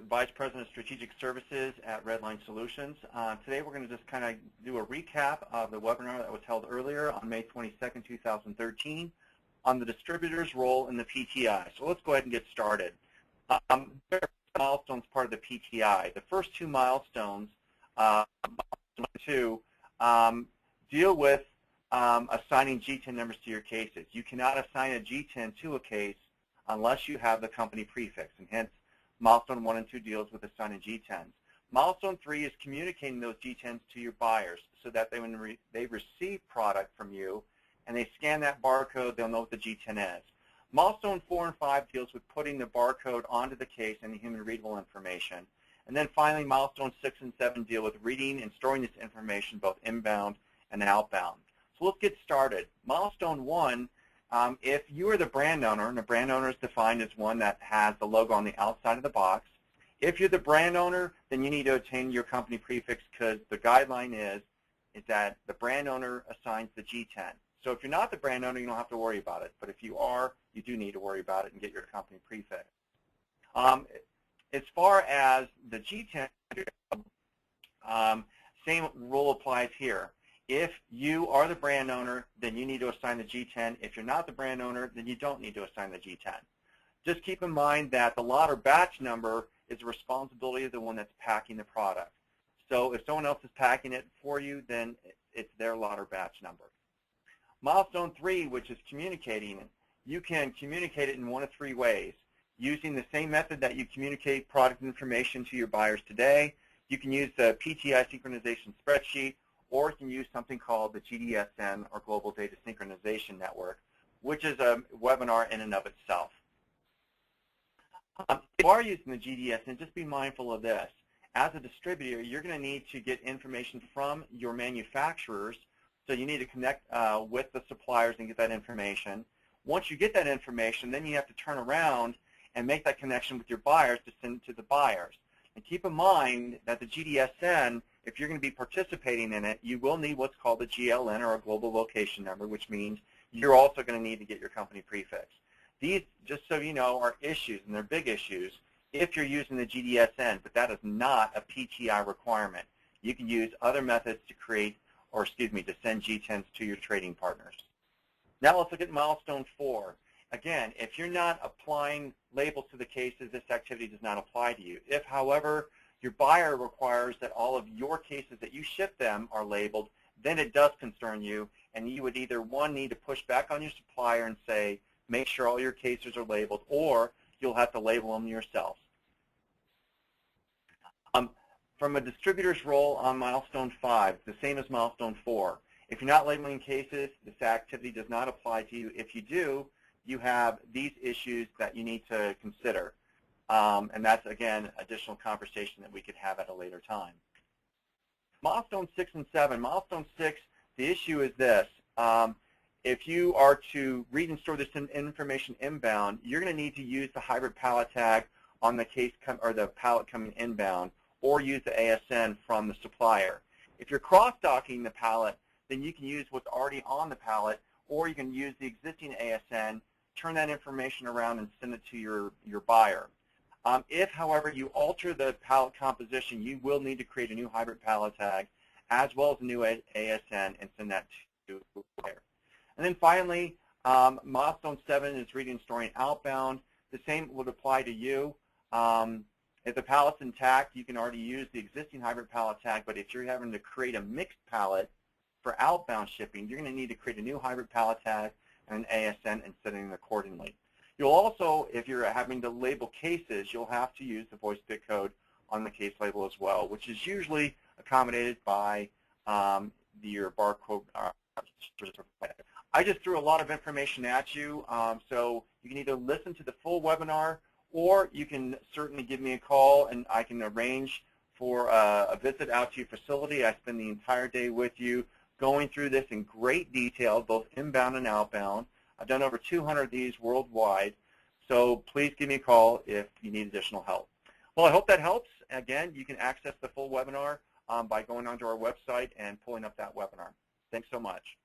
Vice President of Strategic Services at RedLine Solutions. Today we're going to just kind of do a recap of the webinar that was held earlier on May 22nd, 2013 on the distributor's role in the PTI. So let's go ahead and get started. There are milestones part of the PTI. The first two milestones, deal with assigning G10 numbers to your cases. You cannot assign a G10 to a case unless you have the company prefix, and hence Milestone 1 and 2 deals with assigning G10s. Milestone 3 is communicating those G10s to your buyers so that when they receive product from you and they scan that barcode, they'll know what the G10 is. Milestone 4 and 5 deals with putting the barcode onto the case and the human readable information. And then finally, Milestone 6 and 7 deal with reading and storing this information both inbound and outbound. So let's get started. Milestone 1, if you are the brand owner, and the brand owner is defined as one that has the logo on the outside of the box, if you're the brand owner, then you need to obtain your company prefix because the guideline is that the brand owner assigns the G10. So if you're not the brand owner, you don't have to worry about it. But if you are, you do need to worry about it and get your company prefix. As far as the G10, same rule applies here. If you are the brand owner, then you need to assign the G10. If you're not the brand owner, then you don't need to assign the G10. Just keep in mind that the lot or batch number is the responsibility of the one that's packing the product. So if someone else is packing it for you, then it's their lot or batch number. Milestone 3, which is communicating, you can communicate it in one of three ways. Using the same method that you communicate product information to your buyers today, you can use the PTI synchronization spreadsheet, or you can use something called the GDSN, or Global Data Synchronization Network, which is a webinar in and of itself. If you are using the GDSN, just be mindful of this. As a distributor, you're going to need to get information from your manufacturers, so you need to connect with the suppliers and get that information. Once you get that information, then you have to turn around and make that connection with your buyers to send to the buyers. And keep in mind that the GDSN, if you're going to be participating in it, you will need what's called a GLN, or a global location number, which means you're also going to need to get your company prefix. These, just so you know, are issues, and they're big issues if you're using the GDSN, but that is not a PTI requirement. You can use other methods to create, or excuse me, to send G10s to your trading partners. Now let's look at Milestone 4. Again, if you're not applying labels to the cases, this activity does not apply to you. If, however, your buyer requires that all of your cases that you ship them are labeled, then it does concern you, and you would either, one, need to push back on your supplier and say, make sure all your cases are labeled, or you'll have to label them yourselves. From a distributor's role on Milestone 5, the same as Milestone 4. If you're not labeling cases, this activity does not apply to you. If you do, you have these issues that you need to consider. And that's, again, additional conversation that we could have at a later time. Milestone 6 and 7. Milestone 6, the issue is this. If you are to read and store this information inbound, you're going to need to use the hybrid pallet tag on the case or the pallet coming inbound, or use the ASN from the supplier. If you're cross-docking the pallet, then you can use what's already on the pallet, or you can use the existing ASN, turn that information around, and send it to your buyer. If, however, you alter the pallet composition, you will need to create a new hybrid pallet tag, as well as a new ASN, and send that to the buyer. And then finally, Milestone 7 is reading and storing outbound. The same would apply to you. If the pallet's intact, you can already use the existing hybrid pallet tag, but if you're having to create a mixed pallet for outbound shipping, you're going to need to create a new hybrid pallet tag and an ASN and set it accordingly. You'll also, if you're having to label cases, you'll have to use the voice bit code on the case label as well, which is usually accommodated by your barcode. I just threw a lot of information at you, so you can either listen to the full webinar, or you can certainly give me a call and I can arrange for a visit out to your facility. I spend the entire day with you going through this in great detail, both inbound and outbound. I've done over 200 of these worldwide, so please give me a call if you need additional help. Well, I hope that helps. Again, you can access the full webinar by going onto our website and pulling up that webinar. Thanks so much.